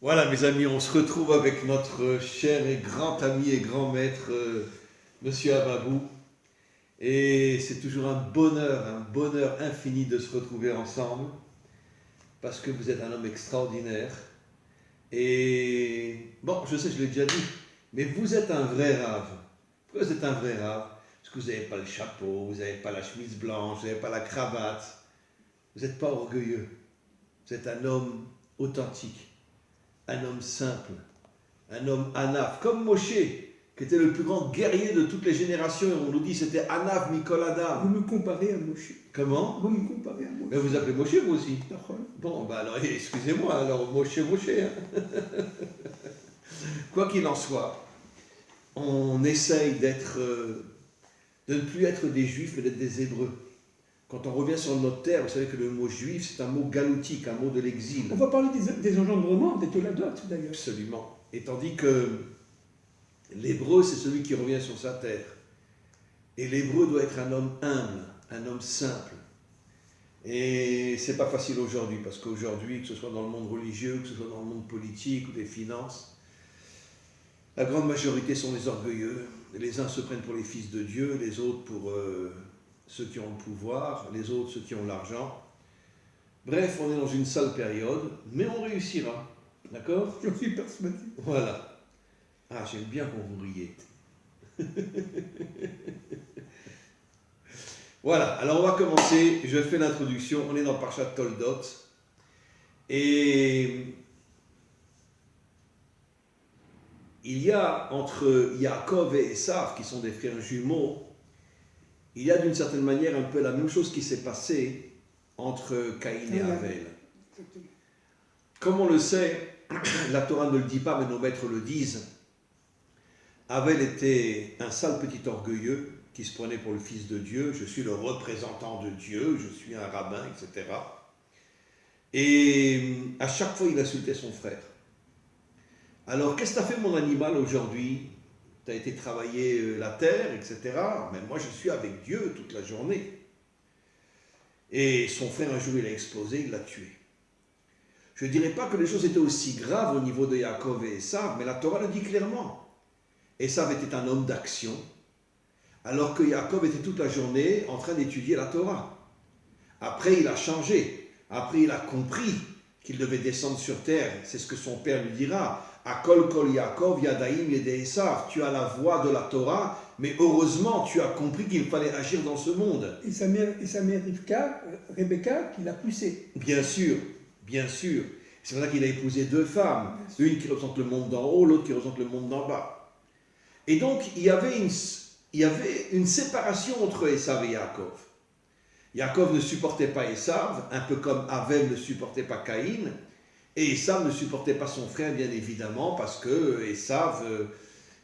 Voilà, mes amis, on se retrouve avec notre cher et grand ami et grand maître, Monsieur Ababou. Et c'est toujours un bonheur infini de se retrouver ensemble, parce que vous êtes un homme extraordinaire. Et bon, je sais, je l'ai déjà dit, mais vous êtes un vrai rave. Pourquoi vous êtes un vrai rave? Parce que vous n'avez pas le chapeau, vous n'avez pas la chemise blanche, vous n'avez pas la cravate. Vous n'êtes pas orgueilleux. Vous êtes un homme authentique, un homme simple, un homme Anaf, comme Moshe, qui était le plus grand guerrier de toutes les générations. Et on nous dit que c'était Anaf Mikol Vous Adam. me comparez à Moshe. Comment? Vous me comparez à Moshe. Mais vous appelez Moshe vous aussi? D'accord. Bon, bah alors excusez-moi, alors Moshe. Hein. Quoi qu'il en soit, on essaye de ne plus être des juifs, mais d'être des hébreux. Quand on revient sur notre terre, vous savez que le mot juif, c'est un mot galoutique, un mot de l'exil. On va parler des engendrements, des toladotes d'ailleurs. Absolument. Et tandis que l'hébreu, c'est celui qui revient sur sa terre. Et l'hébreu doit être un homme humble, un homme simple. Et c'est pas facile aujourd'hui, parce qu'aujourd'hui, que ce soit dans le monde religieux, que ce soit dans le monde politique ou des finances, la grande majorité sont des orgueilleux. Les uns se prennent pour les fils de Dieu, les autres pour ceux qui ont le pouvoir, les autres ceux qui ont l'argent. Bref, on est dans une sale période, mais on réussira. D'accord? Je suis persuadé. Voilà. Ah, j'aime bien quand vous riez. Voilà, alors on va commencer. Je fais l'introduction. On est dans Parshat Toldot. Et il y a entre Yaakov et Esav, qui sont des frères jumeaux, il y a d'une certaine manière un peu la même chose qui s'est passée entre Caïn et Avel. Exactement. Comme on le sait, la Torah ne le dit pas, mais nos maîtres le disent. Avel était un sale petit orgueilleux qui se prenait pour le fils de Dieu. Je suis le représentant de Dieu, je suis un rabbin, etc. Et à chaque fois, il insultait son frère. Alors, qu'est-ce que t'as fait, mon animal, aujourd'hui? Tu as été travailler la terre, etc. Mais moi, je suis avec Dieu toute la journée. Et son frère, un jour, il a explosé, il l'a tué. Je ne dirais pas que les choses étaient aussi graves au niveau de Yaakov et Esav, mais la Torah le dit clairement. Esav était un homme d'action, alors que Yaakov était toute la journée en train d'étudier la Torah. Après, il a changé. Après, il a compris qu'il devait descendre sur terre. C'est ce que son père lui dira. Akol kol Yaakov yadaim yede Esav. Tu as la voix de la Torah, mais heureusement, tu as compris qu'il fallait agir dans ce monde. Et sa mère Rebecca, qui l'a poussé. Bien sûr, bien sûr. C'est pour ça qu'il a épousé deux femmes. Une qui représente le monde d'en haut, l'autre qui représente le monde d'en bas. Et donc, il y avait une séparation entre Esav et Yaakov. Yaakov ne supportait pas Esav, un peu comme Avel ne supportait pas Caïn, et Esav ne supportait pas son frère, bien évidemment, parce que Esav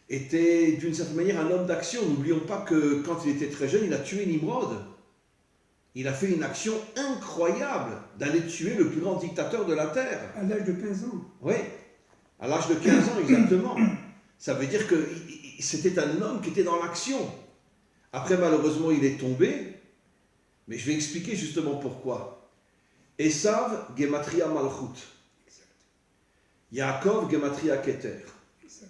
était d'une certaine manière un homme d'action. N'oublions pas que quand il était très jeune, il a tué Nimrod. Il a fait une action incroyable d'aller tuer le plus grand dictateur de la terre. À l'âge de 15 ans. Oui, à l'âge de 15 ans exactement. Ça veut dire que c'était un homme qui était dans l'action. Après, malheureusement, il est tombé, mais je vais expliquer justement pourquoi. Esav, Gematria Malchut. Yaakov, Gematria Keter. Exact.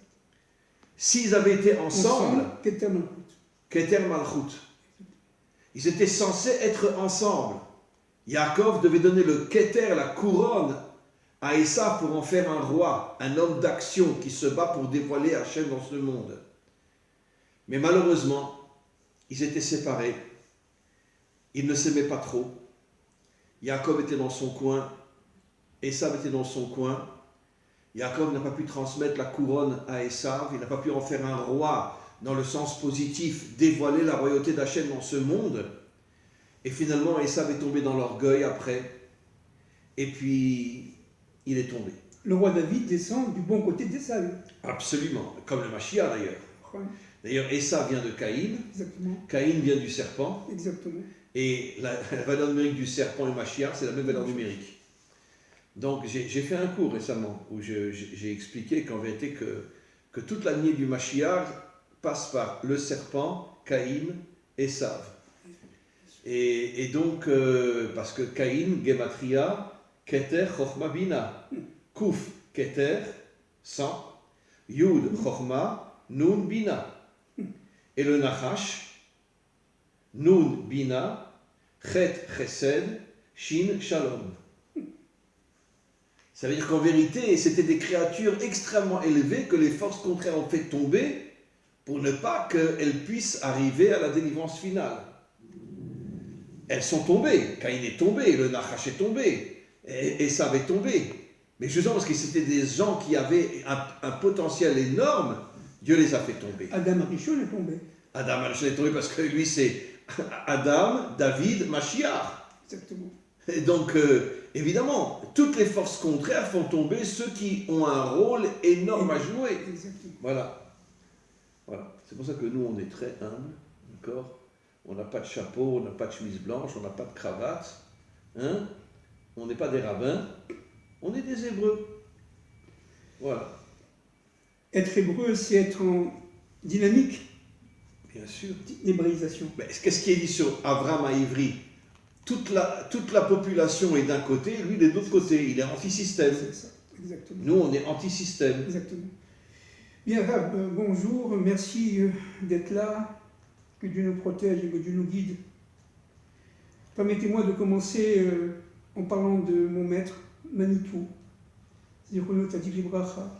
S'ils avaient été ensemble, Keter Malchut. Keter Malchut. Ils étaient censés être ensemble. Yaakov devait donner le Keter, la couronne, à Esav pour en faire un roi, un homme d'action qui se bat pour dévoiler Hachem dans ce monde. Mais malheureusement, ils étaient séparés. Ils ne s'aimaient pas trop. Yaakov était dans son coin, Esav était dans son coin. Yaakov n'a pas pu transmettre la couronne à Esav, il n'a pas pu en faire un roi dans le sens positif, dévoiler la royauté d'Hachem dans ce monde. Et finalement, Esav est tombé dans l'orgueil après. Et puis, il est tombé. Le roi David descend du bon côté d'Esav. Absolument, comme le Mashiach d'ailleurs. Ouais. D'ailleurs, Esav vient de Caïn, Exactement. Caïn vient du serpent, Exactement. et la valeur numérique du serpent et Mashiach, c'est la même valeur numérique. Donc, j'ai fait un cours récemment où j'ai expliqué qu'en vérité, que toute la lignée du Mashiach passe par le serpent, Caïn, Esav. Et donc, parce que Caïn, Gematria, Keter, Chochma, Bina, Kouf, Keter, 100. Yud, Chorma, Nun, Bina. Et le Nachash, Nun, Bina, Chet, Chesed, Shin, Shalom. Ça veut dire qu'en vérité, c'était des créatures extrêmement élevées que les forces contraires ont fait tomber pour ne pas qu'elles puissent arriver à la délivrance finale. Elles sont tombées. Caïn est tombé, le Nachash est tombé, et ça avait tombé. Mais justement, parce que c'était des gens qui avaient un potentiel énorme, Dieu les a fait tomber. Adam Arishon est tombé. Adam Arishon est tombé parce que lui, c'est Adam, David, Mashiach. Exactement. Et donc, évidemment, toutes les forces contraires font tomber ceux qui ont un rôle énorme à jouer. Exactement. Voilà. Voilà. C'est pour ça que nous, on est très humbles, d'accord ? On n'a pas de chapeau, on n'a pas de chemise blanche, on n'a pas de cravate. Hein ? On n'est pas des rabbins, on est des Hébreux. Voilà. Être hébreu, c'est être en dynamique Bien sûr. d'hébraïsation. Mais qu'est-ce qui est dit sur Abraham à Ivry ? Toute la population est d'un côté, lui il est de l'autre côté. Il est anti-système. C'est ça, exactement. Nous, on est anti-système. Exactement. Bien, Rab, bonjour, merci d'être là, que Dieu nous protège et que Dieu nous guide. Permettez-moi de commencer en parlant de mon maître, Manitou, Zichrono Tzadik Libracha.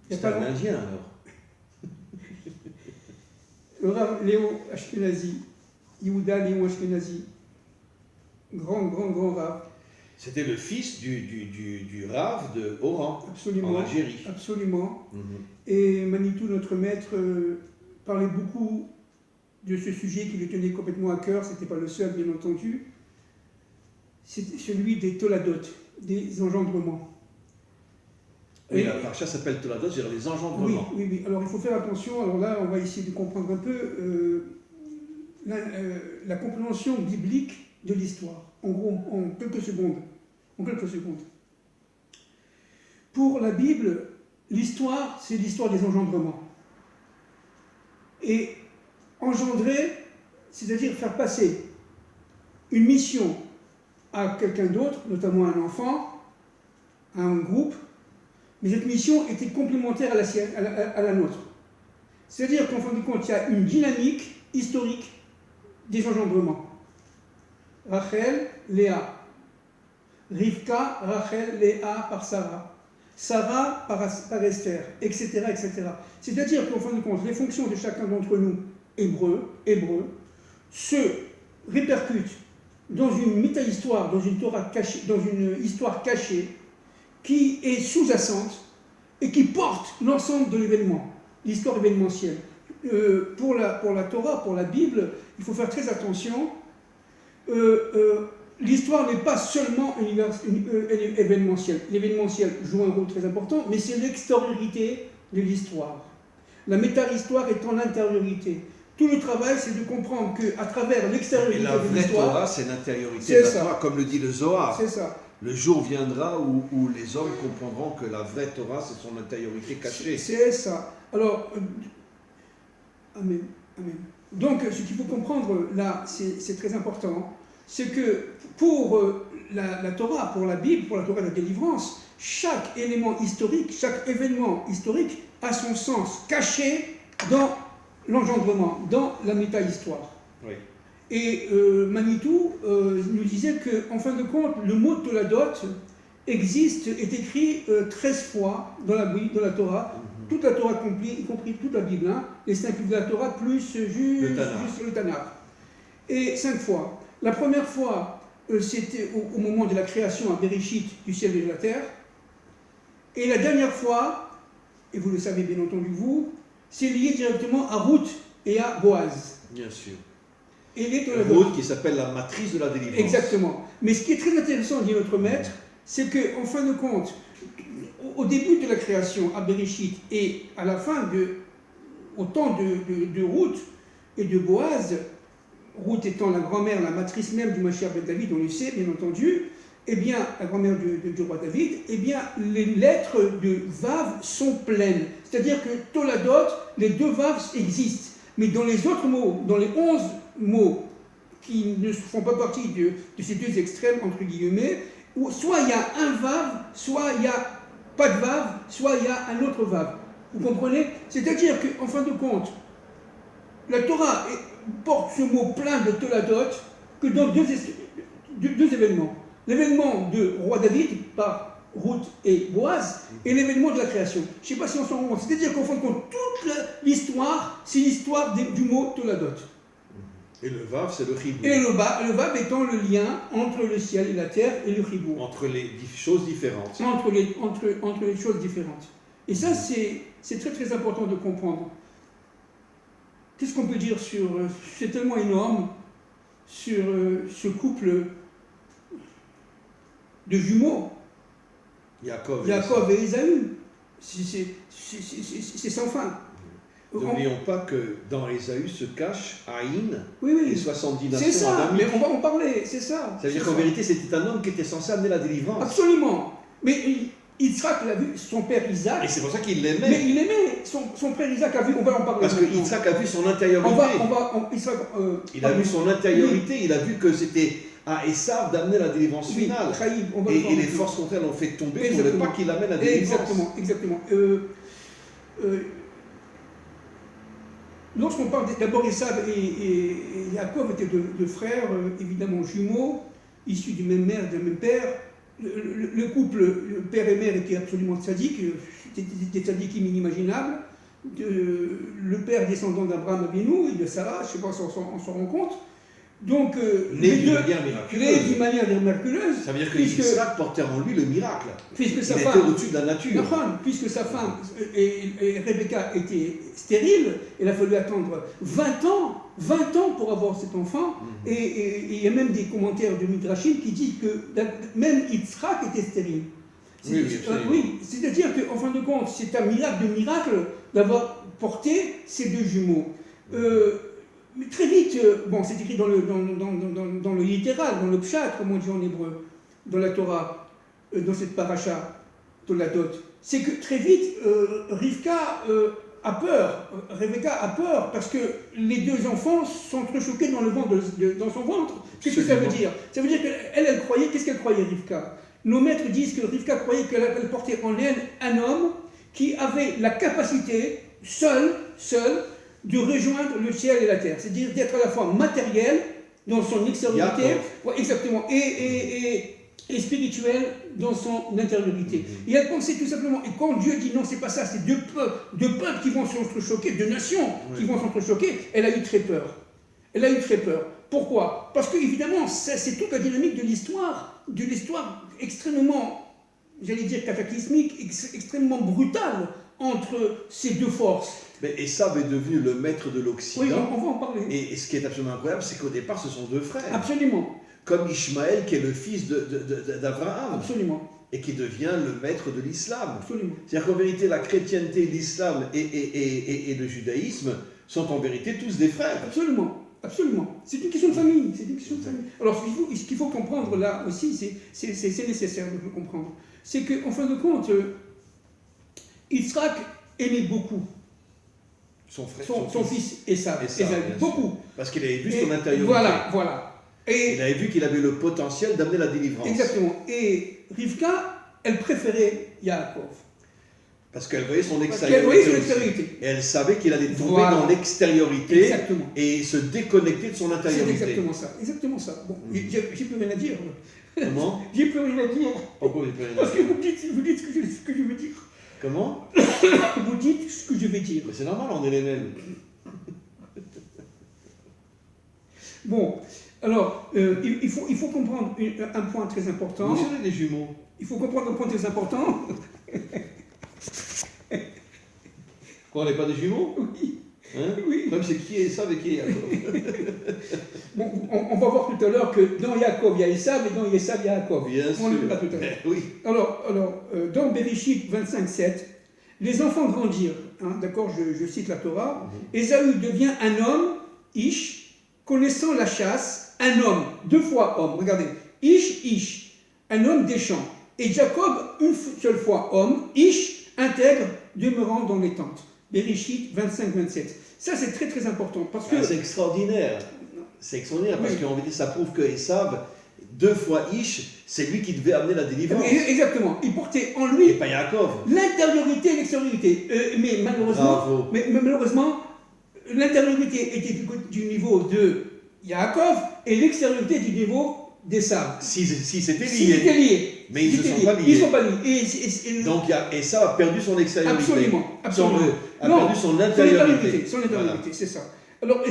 C'est un Indien alors. Le Rav Léo Ashkenazi, Yehuda Léo Ashkenazi, grand Rav. C'était le fils du Rav de Oran, Absolument, en Algérie. absolument. Mm-hmm. Et Manitou, notre maître, parlait beaucoup de ce sujet qui lui tenait complètement à cœur. Ce n'était pas le seul, bien entendu. C'est celui des toladot, des engendrements. Oui, la paracha s'appelle Toladot, c'est-à-dire les engendrements. Oui. Alors il faut faire attention. Alors là, on va essayer de comprendre un peu la compréhension biblique de l'histoire. En gros, en quelques secondes. Pour la Bible, l'histoire, c'est l'histoire des engendrements. Et engendrer, c'est-à-dire faire passer une mission à quelqu'un d'autre, notamment un enfant, à un groupe, mais cette mission était complémentaire à la nôtre. C'est-à-dire qu'en fin de compte, il y a une dynamique historique des engendrements. Rachel, Léa. Rivka, Rachel, Léa par Sarah. Sarah par Esther, etc., etc. C'est-à-dire qu'en fin de compte, les fonctions de chacun d'entre nous, hébreux, se répercutent dans une méta-histoire, dans une Torah cachée, dans une histoire cachée, qui est sous-jacente et qui porte l'ensemble de l'événement, l'histoire événementielle. Pour la Torah, pour la Bible, il faut faire très attention. L'histoire n'est pas seulement événementielle. L'événementiel joue un rôle très important, mais c'est l'extériorité de l'histoire. La méta-histoire est en intériorité. Tout le travail, c'est de comprendre qu'à travers l'extériorité de l'histoire... Et la vraie Torah, c'est l'intériorité de la Torah, comme le dit le Zohar. C'est ça. Le jour viendra où les hommes comprendront que la vraie Torah, c'est son intériorité cachée. C'est ça. Alors, Amen. Donc, ce qu'il faut comprendre là, c'est très important, c'est que pour la Torah, pour la Bible, pour la Torah de la délivrance, chaque élément historique, chaque événement historique a son sens caché dans l'engendrement, dans la méta-histoire. Oui. Et Manitou nous disait qu'en fin de compte, le mot Toladot existe, est écrit 13 fois dans la Torah, toute la Torah y compris toute la Bible, hein, les 5 livres de la Torah, plus juste le Tanakh. Et 5 fois. La première fois, c'était au moment de la création à Bereshit du ciel et de la terre. Et la dernière fois, et vous le savez bien entendu vous, c'est lié directement à Ruth et à Boaz. Bien sûr. Et les Ruth qui s'appelle la matrice de la délivrance. Exactement. Mais ce qui est très intéressant, dit notre maître, c'est qu'en fin de compte, au début de la création à Bereshit et à la fin, au temps de Ruth et de Boaz, Ruth étant la grand-mère, la matrice même du Mashiach ben David, on le sait bien entendu, eh bien, la grand-mère du roi David, eh bien, les lettres de Vav sont pleines. C'est-à-dire que Toladot, les 2 Vav existent. Mais dans les autres mots, dans les 11 mots qui ne font pas partie de ces 2 extrêmes, entre guillemets, où soit il y a un Vav, soit il y a pas de Vav, soit il y a un autre Vav. Vous comprenez? C'est-à-dire qu'en fin de compte, la Torah porte ce mot plein de Toladot que dans deux événements. L'événement de roi David par Ruth et Boaz et l'événement de la création. Je ne sais pas si on s'en rend compte. C'est-à-dire qu'en fin de compte, toute l'histoire, c'est l'histoire du mot Toladot. Et le Vav, c'est le Chibou. Et le Vav étant le lien entre le ciel et la terre et le Chibou. Entre les choses différentes. Entre les choses différentes. Et ça, c'est très très important de comprendre. Qu'est-ce qu'on peut dire sur... C'est tellement énorme sur ce couple de jumeaux. Jacob et Ésaü. C'est sans fin. N'oublions pas que dans Ésaü se cache Haïn et 70 nations. C'est ça, mais on va en parler, c'est ça. C'est-à-dire qu'en vérité, c'était un homme qui était censé amener la délivrance. Absolument. Mais Yitzhak l'a vu, son père Isaac. Et c'est pour ça qu'il l'aimait. Mais il aimait. Son frère Isaac a vu, on va en parler. Parce que Yitzhak a vu son intériorité. Il a vu son intériorité, il a vu que c'était à Esav d'amener la délivrance finale. Et les forces contraires l'ont fait tomber pour ne pas qu'il amène la délivrance. Exactement. Lorsqu'on parle d'abord Esav et Yaakov étaient deux frères, évidemment jumeaux, issus du même mère, du même père. Le couple, le père et mère étaient absolument tzaddik, des tzaddikim inimaginables. Le père descendant d'Abraham Avinu et de Sarah, je ne sais pas si on s'en rend compte. Donc, né d'une manière miraculeuse. Ça veut dire que Yitzhak portait en lui le miracle. Puisque sa il femme, était au-dessus de la nature. Puisque sa femme et Rebecca étaient stériles, il a fallu attendre 20 ans pour avoir cet enfant. Et il y a même des commentaires de Midrashim qui disent que même Yitzhak était stérile. Oui, c'est-à-dire qu'en fin de compte, c'est un miracle de miracle d'avoir porté ces deux jumeaux. Mais très vite, bon, c'est écrit dans le littéral, dans le pshat, comme on dit en hébreu, dans la Torah, dans cette paracha, Toladot, c'est que très vite, Rivka a peur, Rebecca a peur, parce que les deux enfants sont entrechoqués dans son ventre. Qu'est-ce que ça veut dire? Ça veut dire qu'elle croyait, qu'est-ce qu'elle croyait, Rivka? Nos maîtres disent que Rivka croyait qu'elle portait en elle un homme qui avait la capacité, seul, de rejoindre le ciel et la terre, c'est-à-dire d'être à la fois matériel dans son extériorité, exactement, et spirituel dans son intériorité. Et elle pensait tout simplement, et quand Dieu dit non, c'est pas ça, c'est deux peuples qui vont s'entrechoquer, deux nations qui vont s'entrechoquer, elle a eu très peur. Pourquoi? Parce que évidemment, c'est toute la dynamique de l'histoire extrêmement, j'allais dire cataclysmique, extrêmement brutale entre ces deux forces. Mais Esav est devenu le maître de l'Occident. Oui, on va en parler. Et ce qui est absolument incroyable, c'est qu'au départ, ce sont deux frères. Absolument. Comme Ishmaël, qui est le fils d'Abraham. Absolument. Et qui devient le maître de l'islam. Absolument. C'est-à-dire qu'en vérité, la chrétienté, l'islam et le judaïsme sont en vérité tous des frères. Absolument. C'est une question de famille. Alors, ce qu'il faut comprendre là aussi, c'est nécessaire de le comprendre. C'est qu'en fin de compte, Yitzhak aimait beaucoup son fils Esav, beaucoup. Parce qu'il avait vu son intériorité. Voilà. Et il avait vu qu'il avait le potentiel d'amener la délivrance. Exactement. Et Rivka, elle préférait Yaakov. Parce qu'elle voyait son extériorité. Et elle savait qu'il allait tomber dans l'extériorité et se déconnecter de son intériorité. C'est exactement ça. Bon, j'ai plus rien à dire. Comment? J'ai plus rien à dire. Pourquoi j'ai plus rien à dire? Parce que vous dites ce que je veux dire. Comment? Vous dites ce que je vais dire. Mais c'est normal, on est les mêmes. Bon, alors, il faut comprendre un point très important. Vous avez des jumeaux. Il faut comprendre un point très important. Quoi, on n'est pas des jumeaux? Oui. Hein? Oui. Même c'est qui est Esav et qui est Yaakov. Bon, on va voir tout à l'heure que dans Yaakov, il y a Esav et dans Esav, il y a Yaakov. Bien sûr. On le verra tout à l'heure. Oui. Alors, dans Bereshit 25:7, les enfants grandirent. D'accord, je cite la Torah. Ésaü devient un homme, Ish, connaissant la chasse, un homme, deux fois homme. Regardez, Ish, un homme des champs. Et Jacob, une seule fois homme, Ish, intègre, demeurant dans les tentes. Bereshit 25-27. Ça, c'est très très important. Parce que... C'est extraordinaire. C'est extraordinaire parce qu'en vérité, ça prouve que Esav 2 fois Ish, c'est lui qui devait amener la délivrance. Exactement. Il portait en lui Et pas Yaakov. l'intériorité et l'extériorité. Mais malheureusement, l'intériorité était du niveau de Yaakov et l'extériorité du niveau d'Esav. Si c'était lié. S'ils étaient liés. Mais ils ne sont pas liés. Ils ne sont pas liés. Donc Esav a perdu son extériorité. Absolument. A perdu son intériorité. Son intériorité, c'est ça. Alors,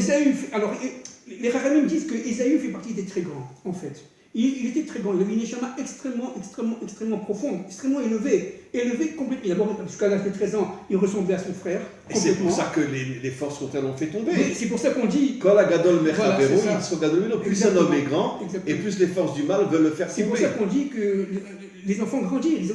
les Rachamim disent que Ésaü fait partie des très grands, en fait. Il était très grand, il avait une neshama extrêmement profonde, extrêmement élevée complètement. D'abord, jusqu'à l'âge de 13 ans, il ressemblait à son frère. Et c'est pour ça que les forces contraires l'ont fait tomber. Oui, c'est pour ça qu'on dit. Quand la Gadol Mechavero, voilà, il se Gadol, plus un homme est grand, et plus les forces du mal veulent le faire tomber. C'est pour ça qu'on dit que les enfants grandissent,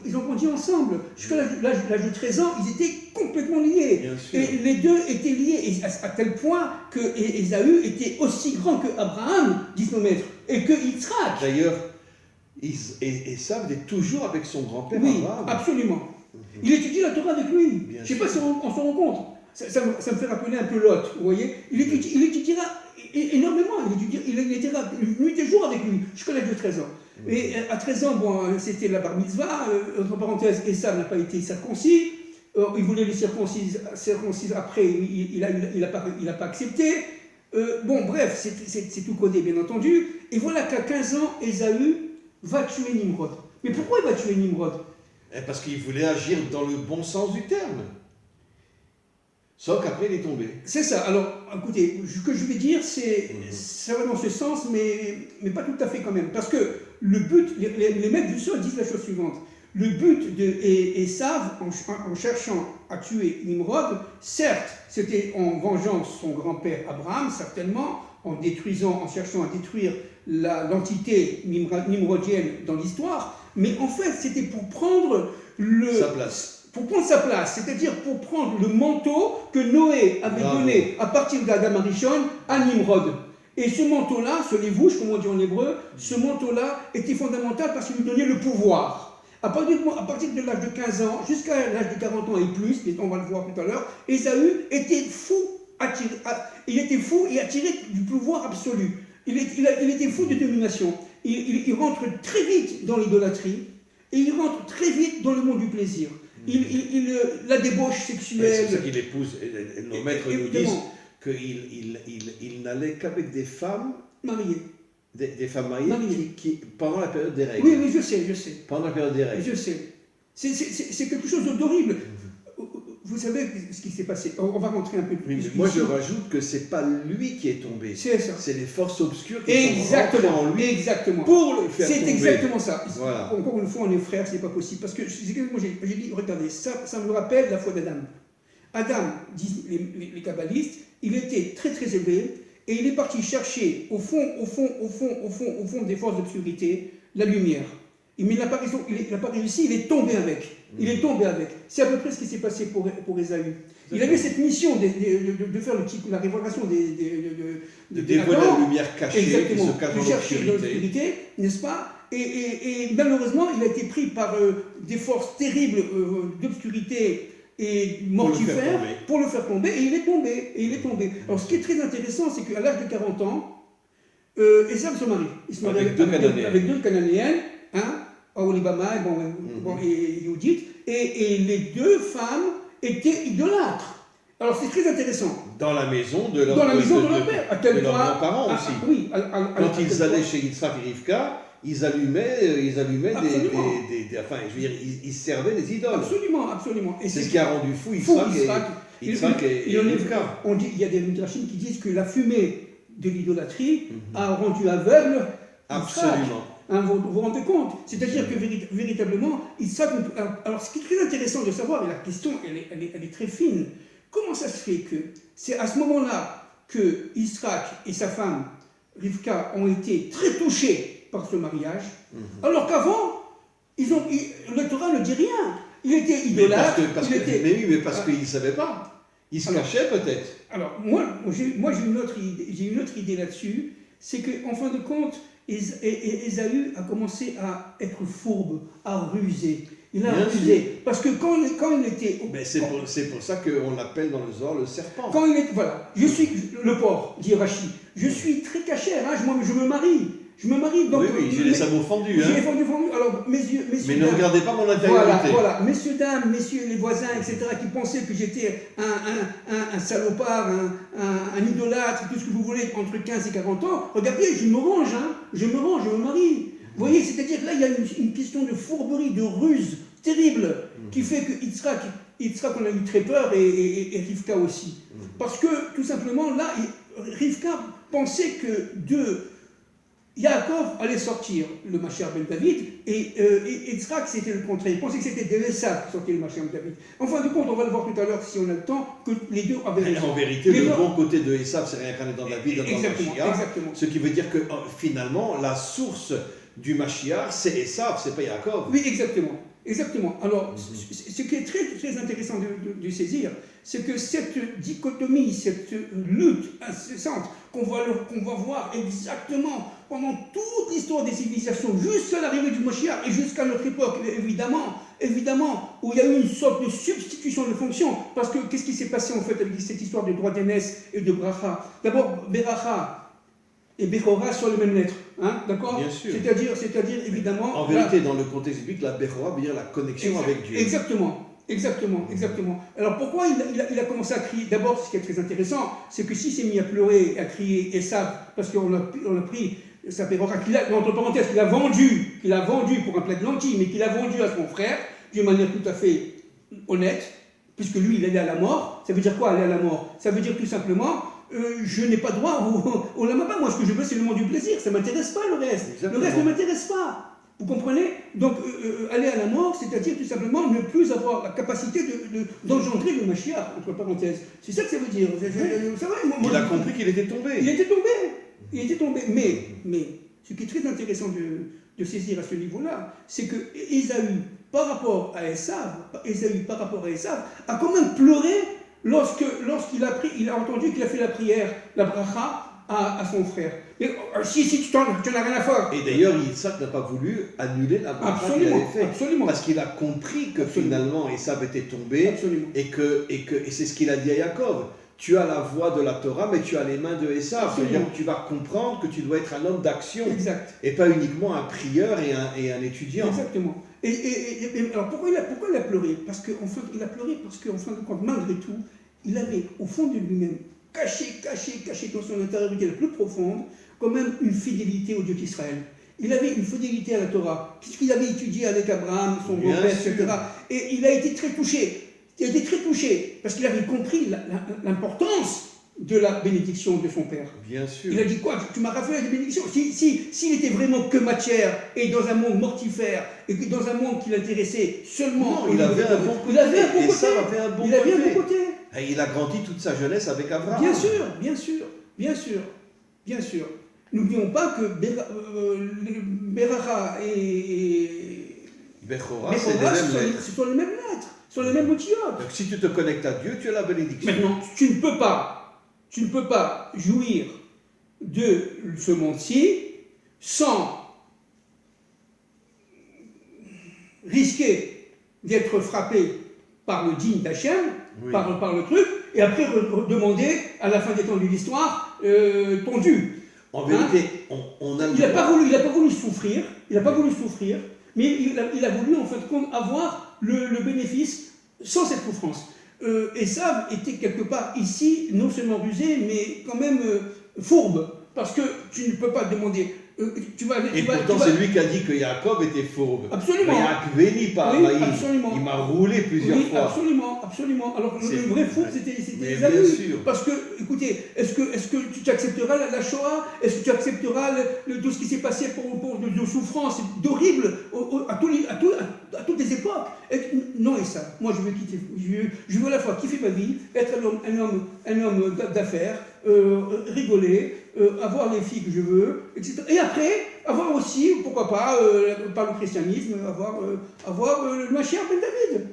ils ont grandi ensemble. Jusqu'à l'âge de 13 ans, ils étaient complètement liés. Et les deux étaient liés, à tel point que Ésaü était aussi grand que Abraham, disent nos maîtres, et que Yitzhak. D'ailleurs, Esav est toujours avec son grand-père Abraham. Absolument. Il étudie la Torah avec lui. Je ne sais pas si on se rend compte. Ça me fait rappeler un peu Lot, vous voyez. Il étudiera énormément. Il étudiera nuit et jour avec lui, jusqu'à l'âge de 13 ans. Et à 13 ans, c'était la bar mitzvah. Entre parenthèses, Esav n'a pas été circoncis. Il voulait les circonciser après, il n'a pas accepté. Bref, c'est tout codé, bien entendu. Et voilà qu'à 15 ans, Ésaü va tuer Nimrod. Mais pourquoi il va tuer Nimrod? Parce qu'il voulait agir dans le bon sens du terme. Sauf qu'après, il est tombé. C'est ça. Alors, écoutez, ce que je vais dire, ça va dans ce sens, mais pas tout à fait quand même. Parce que le but, les maîtres du sol disent la chose suivante. Le but d'Esav, en cherchant à tuer Nimrod, certes, c'était en vengeant son grand-père Abraham, certainement, en cherchant à détruire l'entité nimrodienne dans l'histoire, mais en fait, c'était pour prendre sa place. Pour prendre sa place, c'est-à-dire pour prendre le manteau que Noé avait donné à partir d'Adam Arishon à Nimrod. Et ce manteau-là, ce lévouche, comme on dit en hébreu, ce manteau-là était fondamental parce qu'il lui donnait le pouvoir. À partir de l'âge de 15 ans, jusqu'à l'âge de 40 ans et plus, on va le voir tout à l'heure, Ésaü était fou, il était fou et attiré du pouvoir absolu. Il était fou de domination. Il rentre très vite dans l'idolâtrie et il rentre très vite dans le monde du plaisir. La débauche sexuelle. C'est ça qu'il épouse. Nos maîtres nous disent qu'il n'allait qu'avec des femmes mariées. Des femmes mariées qui, pendant la période des règles. Oui, je sais. Pendant la période des règles. Je sais. C'est quelque chose d'horrible. Vous savez ce qui s'est passé. On va rentrer un peu plus. Oui, mais moi, je rajoute que c'est pas lui qui est tombé. C'est ça. C'est les forces obscures qui sont rentrées en lui pour le faire tomber. C'est exactement ça. Voilà. Encore une fois, on est frères, c'est pas possible. Parce que moi, j'ai dit, regardez, ça me rappelle la foi d'Adam. Adam, disent les kabbalistes, il était très très élevé et il est parti chercher au fond des forces d'obscurité la lumière. Mais il n'a pas réussi, il est tombé avec. C'est à peu près ce qui s'est passé pour Ésaü. Il avait cette mission de faire la révélation de dévoiler la lumière cachée qui se cache dans l'obscurité, n'est-ce pas? Et malheureusement, il a été pris par des forces terribles d'obscurité et mortifères pour le faire tomber, et il est tombé. Alors ce qui est très intéressant, c'est qu'à l'âge de 40 ans, Ésaü se marie. Il se marie avec deux Cananéennes, Aholibama et Judith, et les deux femmes étaient idolâtres. Alors c'est très intéressant. Dans la maison de leur père, à tel de leurs point, grands-parents aussi. Oui, quand ils allaient chez Yitzhak et Rivka, ils allumaient enfin, je veux dire, ils servaient des idoles. Absolument. Et c'est ce qui a rendu fou Yitzhak et Rivka. Il y a des midrashim qui disent que la fumée de l'idolâtrie a rendu aveugle. Absolument. Vous vous rendez compte? C'est-à-dire que véritablement, alors ce qui est très intéressant de savoir, et la question elle est très fine, comment ça se fait que c'est à ce moment-là que Yitzhak et sa femme Rivka ont été très touchés par ce mariage, alors qu'avant, le Torah ne dit rien. Il était idolâtre. Mais parce qu'ils ne savaient pas. Ils se cachaient peut-être. Alors, moi j'ai une autre idée là-dessus, c'est qu'en fin de compte, Ésaü a commencé à être fourbe, à ruser. Il a rusé. Parce que quand il était... c'est pour ça qu'on l'appelle dans le Zohar le serpent. Voilà. Je suis le porc, dit Rachi. Je suis très cachère, moi je me marie. Je me marie, donc... Oui, j'ai les sabots fendus. J'ai les fendus. Alors, messieurs, mais ne regardez pas mon intériorité. Voilà, messieurs, dames, messieurs les voisins, etc., qui pensaient que j'étais un salopard, un idolâtre, tout ce que vous voulez, entre 15 et 40 ans, regardez, je me range, je me marie. Vous voyez, c'est-à-dire que là, il y a une question de fourberie, de ruse terrible, qui fait que Yitzhak, on a eu très peur, et Rivka aussi. Parce que, tout simplement, là, Rivka pensait que de Yaakov allait sortir le Mashiach ben David, et Yitzhak, c'était le contraire. Il pensait que c'était de Esav qui sortait le Mashiach ben David. En fin de compte, on va le voir tout à l'heure, si on a le temps, que les deux avaient raison. En vérité, le bon côté de Esav, c'est réincarné dans David, dans le Mashiach. Exactement. Ce qui veut dire que, finalement, la source du Mashiach, c'est Esav, c'est pas Yaakov. Oui, exactement. Exactement. Alors, ce qui est très, très intéressant de saisir, c'est que cette dichotomie, cette lutte incessante qu'on va voir exactement pendant toute l'histoire des civilisations, jusqu'à l'arrivée du Mashiach et jusqu'à notre époque, évidemment, où il y a eu une sorte de substitution de fonctions. Parce que qu'est-ce qui s'est passé en fait avec cette histoire de droit d'aînesse et de bracha? D'abord, beracha et Bechora sur les mêmes lettres, d'accord? Bien sûr. C'est-à-dire évidemment... En vérité, dans le contexte biblique, la Bechora veut dire la connexion avec Dieu. Exactement. Alors pourquoi il a commencé à crier? D'abord, ce qui est très intéressant, c'est que s'il s'est mis à pleurer, à crier Esav, parce qu'on a pris sa Bechora, entre parenthèses, qu'il a vendu pour un plat de lentilles, mais qu'il a vendu à son frère, d'une manière tout à fait honnête, puisque lui, il allait à la mort. Ça veut dire quoi, aller à la mort? Ça veut dire tout simplement... je n'ai pas droit au Lamaba. Moi, ce que je veux, c'est le monde du plaisir. Ça ne m'intéresse pas, le reste. Exactement. Le reste ne m'intéresse pas. Vous comprenez? Donc, aller à la mort, c'est-à-dire tout simplement ne plus avoir la capacité d'engendrer le Mashiach, entre parenthèses. C'est ça que ça veut dire. Il a compris qu'il était tombé. Il était tombé. Mais ce qui est très intéressant de saisir à ce niveau-là, c'est que Ésaü, par rapport à Esav, a quand même pleuré lorsqu'il a entendu qu'il a fait la prière, la bracha, à son frère. Mais si tu n'en as rien à faire. Et d'ailleurs, Yitzhak n'a pas voulu annuler la bracha qu'il avait fait. Absolument. Parce qu'il a compris que finalement Esav était tombé. Absolument. Et c'est ce qu'il a dit à Yaakov. Tu as la voix de la Torah, mais tu as les mains de Esav. C'est-à-dire que tu vas comprendre que tu dois être un homme d'action. Exact. Et pas uniquement un prieur et un étudiant. Exactement. Alors pourquoi il a pleuré? Parce qu'en fin de compte, malgré tout, il avait au fond de lui-même, caché dans son intériorité la plus profonde, quand même une fidélité au Dieu d'Israël. Il avait une fidélité à la Torah, puisqu'il avait étudié avec Abraham, son grand-père, etc. Et il a été très touché. Parce qu'il avait compris l'importance de la bénédiction de son père. Bien sûr. Il a dit quoi? Tu m'as rappelé la bénédiction. S'il était vraiment que matière et dans un monde mortifère et que dans un monde qui l'intéressait seulement... Non, il avait un bon côté. Et ça avait un bon côté. Et il a grandi toute sa jeunesse avec Abraham. Bien sûr. N'oublions pas que Beracha et Bechora, c'est les mêmes lettres. Ce sont les mêmes lettres, ce sont les mêmes otiotes. Donc si tu te connectes à Dieu, tu as la bénédiction. Maintenant, tu ne peux pas jouir de ce monde-ci sans risquer d'être frappé par le dîme d'Hachem, par le truc, et après demander à la fin des temps de l'histoire ton dû. En vérité, on a le droit. Il n'a pas voulu souffrir, mais il a voulu en fin de compte avoir le bénéfice sans cette souffrance. Esav était quelque part ici, non seulement rusé, mais quand même fourbe, parce que tu ne peux pas demander... pourtant, c'est lui qui a dit que Yaakov était fourbe. Absolument. Il m'a roulé plusieurs fois. Absolument. Alors, le vrai fourbe, c'était Esaü. Parce que, écoutez, est-ce que tu accepteras la Shoah? Est-ce que tu accepteras tout ce qui s'est passé de souffrance, d'horrible, à toutes les époques? Non, et ça. Moi, je veux quitter. Je veux à la fois kiffer ma vie, être un homme d'affaires, rigoler, avoir les filles que je veux, etc. Et après, avoir aussi, pourquoi pas, par le christianisme, avoir le Mashiach ben David.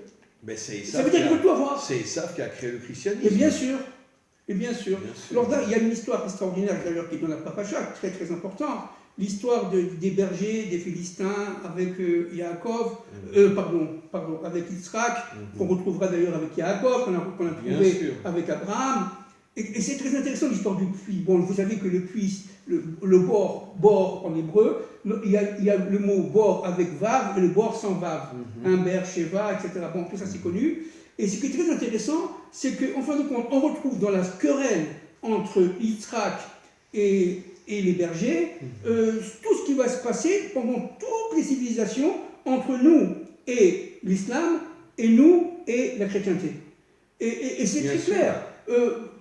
Mais ça veut dire qu'il peut tout avoir. C'est Esav qui a créé le christianisme. Et bien sûr. Alors là, il y a une histoire extraordinaire d'ailleurs qui est dans la paracha, très très importante. L'histoire des bergers, des Philistins avec Yaakov, avec Yitzhak, qu'on retrouvera d'ailleurs avec Yaakov, qu'on a trouvé avec Abraham. Et c'est très intéressant l'histoire du puits. Bon, vous savez que le puits, le bord en hébreu, il y a le mot bord avec vav et le bord sans vav. Humber, Sheva, etc. Bon, tout ça c'est connu. Et ce qui est très intéressant, c'est qu'en fin de compte, on retrouve dans la querelle entre Yitzhak et les bergers, tout ce qui va se passer pendant toutes les civilisations entre nous et l'islam, et nous et la chrétienté. Et c'est très clair.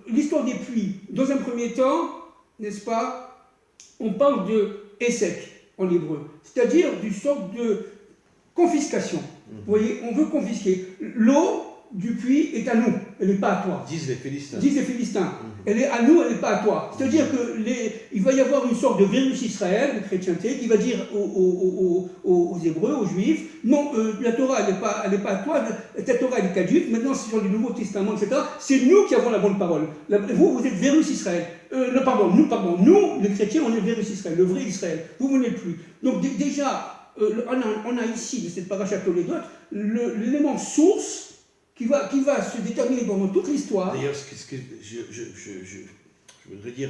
L'histoire des puits, dans un premier temps, n'est-ce pas, on parle de Essek en hébreu, c'est-à-dire d'une sorte de confiscation. Vous voyez, on veut confisquer. L'eau du puits est à nous, elle n'est pas à toi. Disent les Philistins. Disent les Philistins. Elle est à nous, elle n'est pas à toi. C'est-à-dire qu'il va y avoir une sorte de virus Israël, de chrétienté, qui va dire aux Hébreux, aux Juifs, non, la Torah, elle n'est pas à toi, ta Torah, elle est caduque, maintenant c'est sur le Nouveau Testament, etc. C'est nous qui avons la bonne parole. Vous êtes virus Israël. Nous, les chrétiens, on est virus Israël, le vrai Israël. Vous n'êtes plus. Donc déjà, on a ici, de cette paracha Toledot, l'élément source qui va se déterminer pendant toute l'histoire. D'ailleurs, je voudrais dire,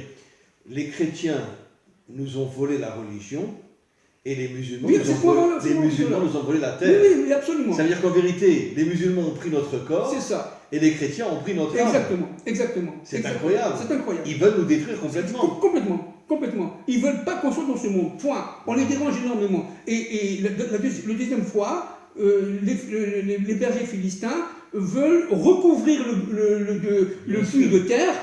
les chrétiens nous ont volé la religion et les musulmans, nous ont volé la terre. Oui, absolument. Ça veut dire qu'en vérité, les musulmans ont pris notre corps. C'est ça. Et les chrétiens ont pris notre âme. Exactement. C'est incroyable. C'est incroyable. Ils veulent nous détruire complètement. Complètement. Ils ne veulent pas qu'on soit dans ce monde. Point. On les dérange énormément. Et la deuxième fois, les bergers philistins veulent recouvrir le puits de terre,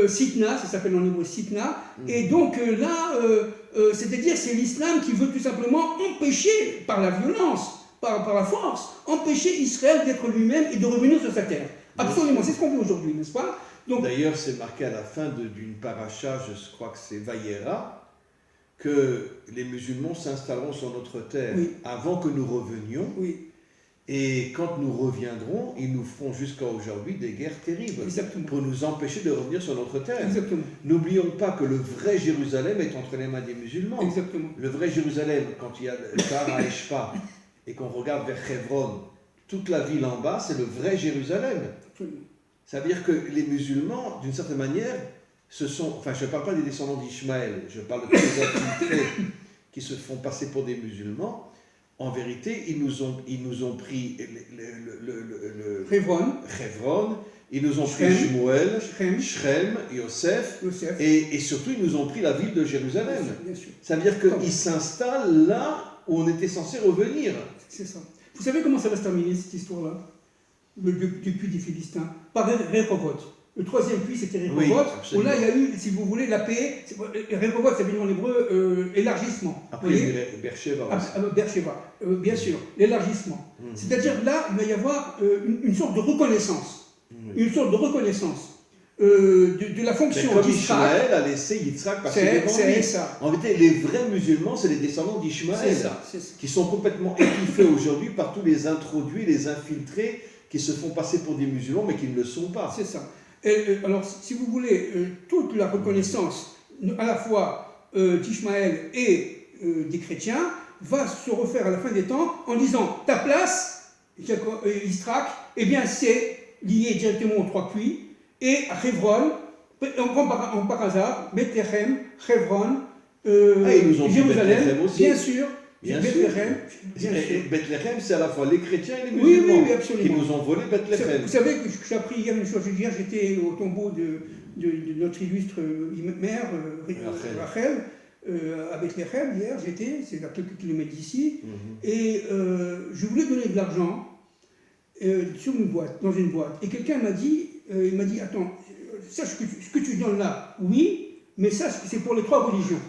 Sitna, ça s'appelle en hébreu Sitna, et donc là, c'est-à-dire c'est l'islam qui veut tout simplement empêcher, par la violence, par la force, empêcher Israël d'être lui-même et de revenir sur sa terre. Absolument, c'est ce qu'on veut aujourd'hui, n'est-ce pas? D'ailleurs, c'est marqué à la fin d'une paracha, je crois que c'est Vayera, que les musulmans s'installeront sur notre terre avant que nous revenions. Oui. Et quand nous reviendrons, ils nous feront jusqu'à aujourd'hui des guerres terribles. Exactement. Pour nous empêcher de revenir sur notre terre. Exactement. N'oublions pas que le vrai Jérusalem est entre les mains des musulmans. Exactement. Le vrai Jérusalem, quand il y a le Tahar Eshpa et qu'on regarde vers Hebron, toute la ville en bas, c'est le vrai Jérusalem. Absolument. Ça veut dire que les musulmans, d'une certaine manière, je ne parle pas des descendants d'Ishmaël, je parle de tous les infiltrés qui se font passer pour des musulmans. En vérité, ils nous ont pris Hebron, ils nous ont pris Shmuel, Shrem, Yosef, et surtout ils nous ont pris la ville de Jérusalem. Bien sûr. Ça veut dire qu'ils s'installent là où on était censé revenir. C'est ça. Vous savez comment ça va se terminer cette histoire-là, du puits des Philistins? Par Rehovot. Le troisième puits, c'était Rehovot, où là, il y a eu, si vous voulez, la paix. Rehovot, ça veut dire en hébreu élargissement. Après, Beersheba. Beersheba, bien sûr, l'élargissement. C'est-à-dire là, il va y avoir une sorte de reconnaissance. Une sorte de reconnaissance de la fonction d'Israël. Ishmaël a laissé Yitzhak passer devant lui. C'est ça. En vérité, les vrais musulmans, c'est les descendants d'Ishmaël. C'est ça. Qui sont complètement étouffés aujourd'hui par tous les introduits, les infiltrés, qui se font passer pour des musulmans, mais qui ne le sont pas. C'est ça. Alors, si vous voulez, toute la reconnaissance, à la fois d'Ishmaël et des chrétiens, va se refaire à la fin des temps en disant ta place, Yitzhak, eh bien c'est lié directement aux trois puits, et à Hebron, en par hasard, Bethléem, Hebron, Jérusalem, aussi. Bien sûr. Bethléem, c'est à la fois les chrétiens et les musulmans qui nous ont volé Bethléem. Vous savez que j'ai appris hier une chose. Hier, j'étais au tombeau de notre illustre mère, Rachel, à Bethléem. Hier, c'est à quelques kilomètres d'ici, et je voulais donner de l'argent dans une boîte. Et quelqu'un m'a dit, attends, sache que ce que tu donnes là, oui, mais sache que c'est pour les trois religions.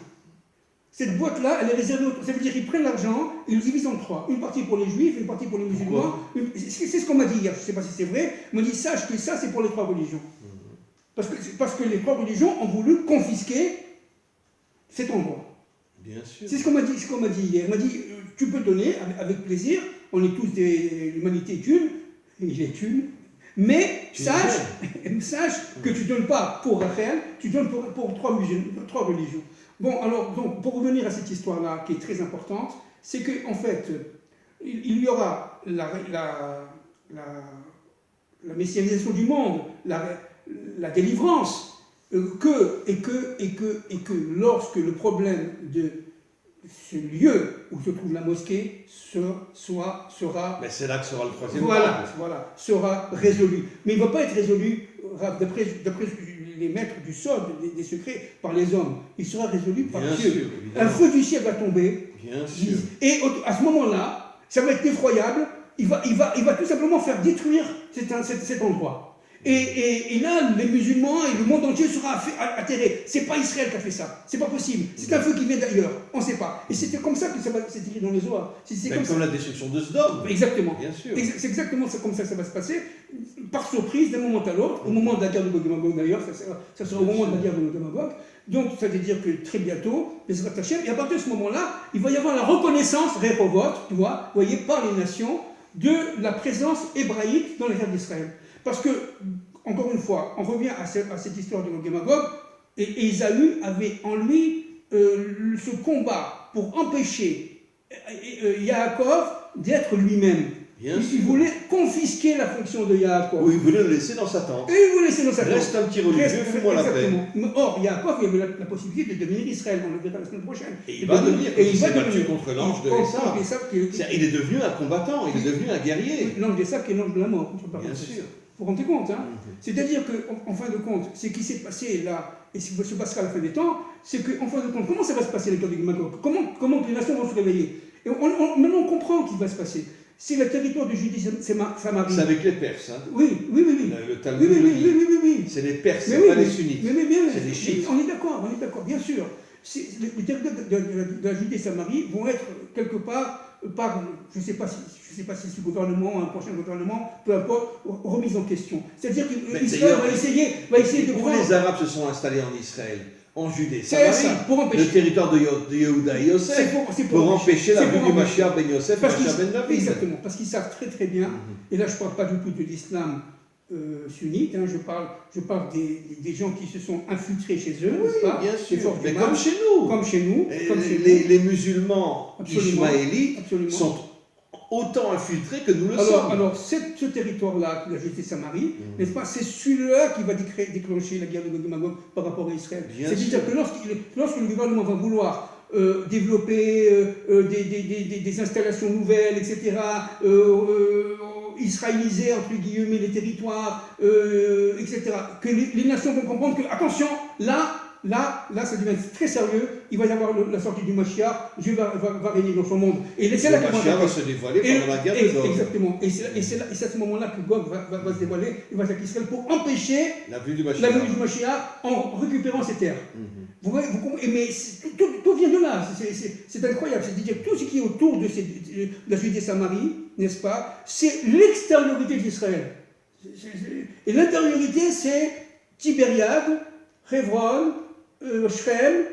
Cette boîte-là, elle est réservée aux... Ça veut dire qu'ils prennent l'argent, ils le divisent en trois. Une partie pour les juifs, une partie pour les musulmans. C'est ce qu'on m'a dit hier, je ne sais pas si c'est vrai. On m'a dit, sache que ça, c'est pour les trois religions. Parce que les trois religions ont voulu confisquer cet endroit. Bien sûr. C'est ce qu'on m'a dit hier. On m'a dit, tu peux donner avec plaisir, on est tous l'humanité est une, il est une, mais sache que tu ne donnes pas pour Rachel, tu donnes pour trois religions. Bon, alors, donc, pour revenir à cette histoire-là, qui est très importante, c'est qu'en fait, il y aura la messianisation du monde, la délivrance, que lorsque le problème de ce lieu où se trouve la mosquée sera Mais c'est là que sera le troisième voilà, sera résolu. Mais il ne va pas être résolu, d'après les maîtres du sort, des secrets, par les hommes. Il sera résolu par Bien Dieu. sûr, un feu du ciel va tomber. Bien sûr. Et à ce moment-là, ça va être effroyable. Il va tout simplement faire détruire cet endroit. Et là, les musulmans et le monde entier sera atterré. C'est pas Israël qui a fait ça. C'est pas possible. C'est un feu qui vient d'ailleurs. On ne sait pas. Et c'était comme ça que c'est écrit dans les Zohar. Comme la destruction de Sodome. Exactement. Bien sûr. C'est exactement comme ça que ça va se passer, par surprise, d'un moment à l'autre, au moment de la guerre de Gog et Magog d'ailleurs, ça sera au moment de la guerre de Gog et Magog. Donc, ça veut dire que très bientôt, et à partir de ce moment-là, il va y avoir la reconnaissance, Rehovot, tu vois, vous voyez, par les nations, de la présence hébraïque dans les terres d'Israël. Parce que, encore une fois, on revient à cette histoire de Gog et Magog, et Ésaü avait en lui ce combat pour empêcher Yaakov d'être lui-même. Il voulait confisquer la fonction de Yaakov. Oui, il voulait le laisser dans sa tente. Et il voulait laisser dans sa tente. Reste un petit religieux, fais-moi la paix. Or, Yaakov il avait la possibilité de devenir Israël, on le verra la semaine prochaine. Et il va devenir, il s'est battu contre l'ange de Esav. Il est devenu un combattant, il est devenu un guerrier. L'ange d'Esav qui est l'ange de la mort. Bien sûr. Vous vous rendez compte, hein? C'est-à-dire qu'en fin de compte, ce qui s'est passé là, et ce qui se passera à la fin des temps, c'est qu'en fin de compte, comment ça va se passer les Gog et Magog? Comment les nations vont se réveiller? Et maintenant on comprend ce qui va se passer. C'est le territoire de Judée-Samarie. C'est avec les Perses, hein? Oui. Le Talmud oui. C'est les Perses, c'est pas les Sunnites. C'est les Chiites. On est d'accord, bien sûr. Les territoires de la Judée-Samarie vont être quelque part par, je ne sais pas si ce gouvernement, un prochain gouvernement, peu importe, remise en question. C'est-à-dire qu'Israël va essayer de prendre... Les Arabes se sont installés en Israël, en Judée, pour empêcher le territoire de Yehuda et Yosef, pour empêcher la venue du Mashiach ben Yosef et Mashiach ben David. Exactement, parce qu'ils savent très très bien, et là je ne parle pas du tout de l'islam sunnite, hein, je parle des gens qui se sont infiltrés chez eux, oui, pas bien sûr, mais comme chez nous. Comme chez nous. Les musulmans ismaélites sont autant infiltrés que nous le sommes. Alors, ce territoire-là, la Judée-Samarie, n'est-ce pas, c'est celui-là qui va déclencher la guerre de Gog et Magog par rapport à Israël. C'est-à-dire que lorsque le gouvernement va vouloir développer des installations nouvelles, etc., israéliser, entre guillemets, les territoires, etc., que les nations vont comprendre que, attention, là, ça devient très sérieux, il va y avoir la sortie du Mashiach, Dieu va régner dans son monde. Et le Mashiach va se dévoiler pendant la guerre de Gog. Exactement. Et c'est à ce moment-là que Gog va se dévoiler, il va s'attaquer Israël pour empêcher la venue du Mashiach en récupérant ses terres. Vous voyez, mais tout vient de là, c'est incroyable. C'est-à-dire que tout ce qui est autour de la Judée-Samarie, n'est-ce pas, c'est l'extériorité d'Israël. Et l'intériorité, c'est Tibériade, Hebron, Shrem,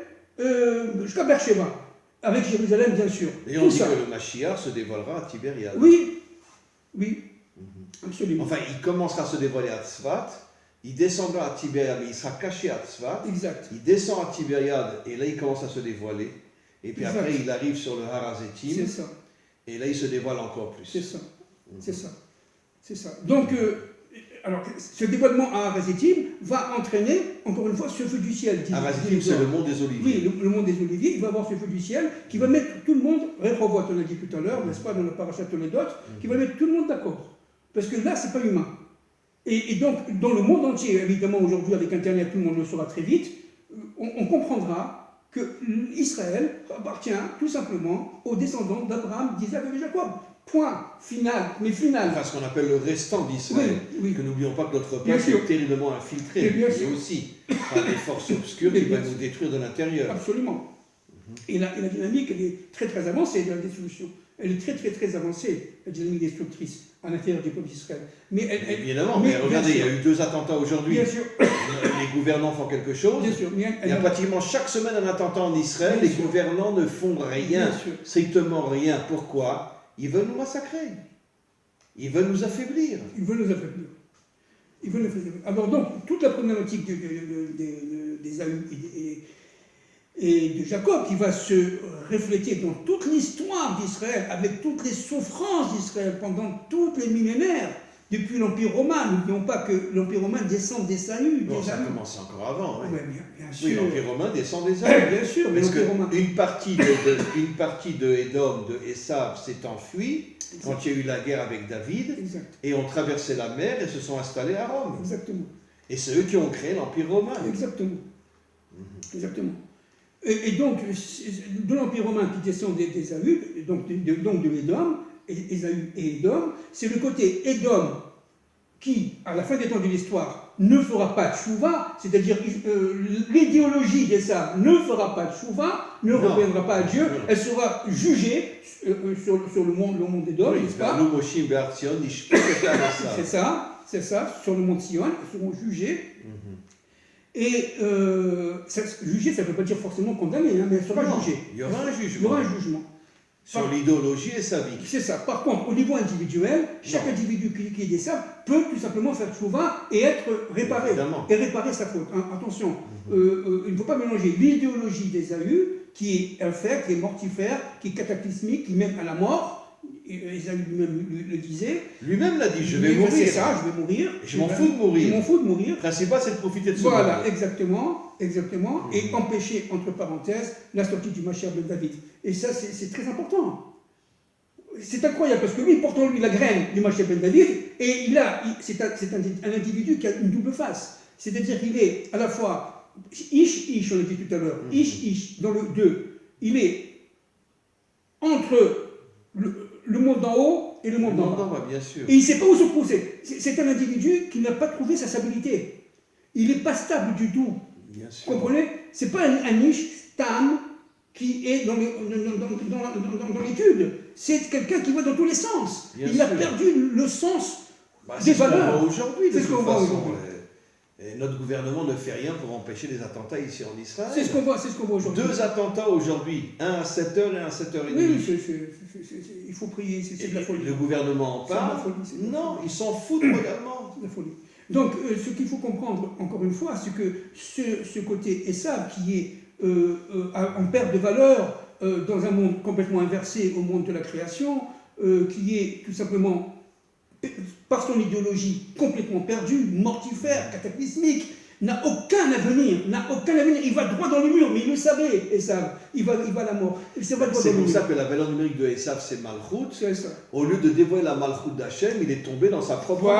jusqu'à Beersheba, avec Jérusalem bien sûr. Et on dit que le Mashiach se dévoilera à Tibériade. Oui, absolument. Enfin, il commencera à se dévoiler à Tzfat, il descendra à Tibériade, mais il sera caché à Tzfat. Exact. Il descend à Tibériade, et là il commence à se dévoiler. Et puis après, il arrive sur le Har HaZeitim. C'est ça. Et là, il se dévoile encore plus. C'est ça. Donc, alors, ce dévoilement à Har HaZeitim va entraîner, encore une fois, ce feu du ciel. Har HaZeitim, c'est le mont des Oliviers. Oui, le mont des Oliviers, il va avoir ce feu du ciel qui va mettre tout le monde, Rehovot, on l'a dit tout à l'heure, n'est-ce pas, dans le parashat Toledot, qui va mettre tout le monde d'accord. Parce que là, c'est pas humain. Et donc, dans le monde entier, évidemment, aujourd'hui, avec Internet, tout le monde le saura très vite, on comprendra que Israël appartient tout simplement aux descendants d'Abraham, d'Isaac et de Jacob. Point. Final. Mais final. Enfin, ce qu'on appelle le restant d'Israël. Oui. Que n'oublions pas que notre peuple est terriblement infiltré. Et aussi par des forces obscures qui vont nous détruire de l'intérieur. Absolument. Et la dynamique, elle est très très avancée de la destruction. Elle est très très très avancée, la dynamique destructrice à l'intérieur du peuple d'Israël. Évidemment, mais regardez, il y a eu 2 attentats aujourd'hui. Bien sûr. Les gouvernants font quelque chose. Bien sûr. Il y a pratiquement chaque semaine un attentat en Israël. Les gouvernants ne font rien, strictement rien. Pourquoi? Ils veulent nous massacrer. Ils veulent nous affaiblir. Alors donc, toute la problématique d'Ésaü et de Jacob qui va se refléter dans toute l'histoire d'Israël, avec toutes les souffrances d'Israël pendant tous les millénaires, depuis l'Empire romain. N'oublions pas que l'Empire romain descend d'Ésaü. Bon, ça a commencé encore avant. Ouais, bien sûr. Oui, l'Empire romain descend des hommes. Bien sûr, mais Parce l'Empire romain. qu'une partie de Édom, de Esav, s'est enfuie quand il y a eu la guerre avec David, Exact. et ont traversé la mer et se sont installés à Rome. Exactement. Et c'est eux qui ont créé l'Empire romain. Exactement. Exactement. Et donc, de l'Empire romain qui descend d'Ésaü, donc de Édom, Ésaü et Édom, c'est le côté Édom qui, à la fin des temps de l'histoire, ne fera pas de chouva, c'est-à-dire l'idéologie d'Ésav ne fera pas de chouva, ne reviendra pas à Dieu, elle sera jugée sur le monde d'Édom, n'est-ce pas? C'est ça, sur le mont Sion, ils seront jugés. Et juger, ça ne veut pas dire forcément condamner, hein, mais elle sera jugée. Il y aura un jugement. Il y aura un jugement. Sur l'idéologie et sa vie. C'est ça. Par contre, au niveau individuel, chaque individu qui est des sables peut tout simplement faire chouva et être réparé. Évidemment. Et réparer sa faute. Attention, il ne faut pas mélanger l'idéologie d'Ésaü, qui est infect, qui est mortifère, qui est cataclysmique, qui mène à la mort. Ésaü lui-même le disait. Lui-même l'a dit, je vais mourir. C'est ça, je vais mourir. Je m'en fous de mourir. Je m'en fous de mourir. Le principal, c'est de profiter de ce Voilà, moment. exactement. Et empêcher, entre parenthèses, la sortie du Mashiach de David. Et ça, c'est très important. C'est incroyable, parce que lui, il porte en lui la graine du Mashiach ben David, et c'est un individu qui a une double face. C'est-à-dire qu'il est à la fois Ish, on l'a dit tout à l'heure, Ish, dans le 2, il est entre le monde d'en haut et le monde d'en bas. Bien sûr. Et il ne sait pas où se poser. C'est un individu qui n'a pas trouvé sa stabilité. Il n'est pas stable du tout. Bien sûr. Vous comprenez? Ce n'est pas un niche stable qui est dans l'étude. C'est quelqu'un qui va dans tous les sens. Il a perdu le sens des valeurs. Aujourd'hui, c'est ce qu'on voit aujourd'hui. Et notre gouvernement ne fait rien pour empêcher les attentats ici en Israël. C'est ce qu'on voit aujourd'hui. 2 attentats aujourd'hui, un à 7h et un à 7h30. Oui, il faut prier, c'est de la folie. Le gouvernement en parle. Non, ils s'en foutent royalement. C'est de la folie. Donc, ce qu'il faut comprendre, encore une fois, c'est que ce côté Esav qui est en perte de valeur dans un monde complètement inversé au monde de la création, qui est tout simplement, par son idéologie, complètement perdu, mortifère, cataclysmique, n'a aucun avenir. Il va droit dans le mur, mais il le savait, Esav. Il va à la mort. C'est pour ça que la valeur numérique de Esav, c'est Malchut. C'est ça. Au lieu de dévoiler la Malchut d'Hachem, il est tombé dans sa propre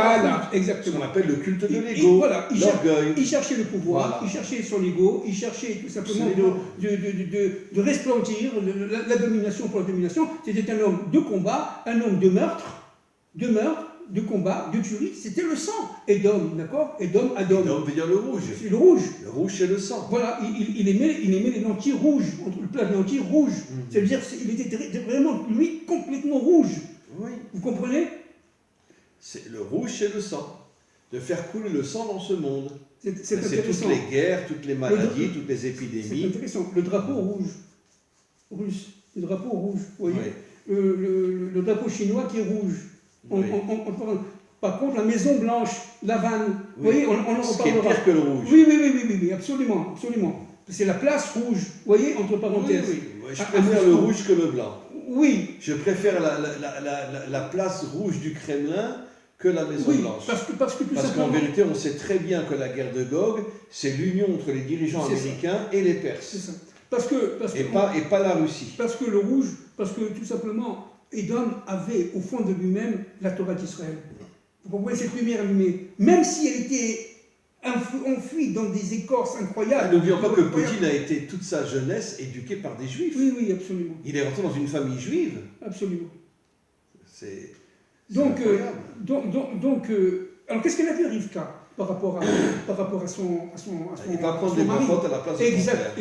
Exactement. Ce qu'on appelle le culte de l'ego, l'orgueil. Il cherchait le pouvoir, il cherchait son ego, il cherchait tout simplement de resplendir la domination pour la domination. C'était un homme de combat, un homme de meurtre, de combat, de tuerie, c'était le sang. Édom, d'accord? Édom veut dire le rouge. C'est le rouge. Le rouge, c'est le sang. Voilà, il aimait les lentilles rouges, entre le plat de lentilles rouges. Ça veut dire qu'il était vraiment, lui, complètement rouge. Oui. Vous comprenez? Le rouge, c'est le sang. De faire couler le sang dans ce monde. C'est toutes les guerres, toutes les maladies, toutes les épidémies. C'est intéressant. Le drapeau rouge, russe, le drapeau rouge, vous voyez? Oui. Le drapeau chinois qui est rouge. Oui. Par contre, la Maison Blanche, l'Havane, vous voyez, on en reparlera. Ce qui est pire que le rouge. Oui, absolument. C'est la place rouge, vous voyez, entre parenthèses. Oui. Je préfère le rouge que le blanc. Oui. Je préfère la place rouge du Kremlin que la Maison Blanche. Parce qu'en vérité, on sait très bien que la guerre de Gog, c'est l'union entre les dirigeants américains et les Perses. C'est ça. Et pas la Russie. Parce que le rouge, tout simplement, Édom avait au fond de lui-même la Torah d'Israël. Vous comprenez, cette lumière allumée, même si elle était enfuie dans des écorces incroyables. N'oublions pas que Poutine a été toute sa jeunesse éduqué par des juifs. Oui, absolument. Il est rentré dans une famille juive. Absolument. C'est incroyable. Alors qu'est-ce qu'elle a vu, Rivka, par rapport à son il va prendre des brachot à la place de son père.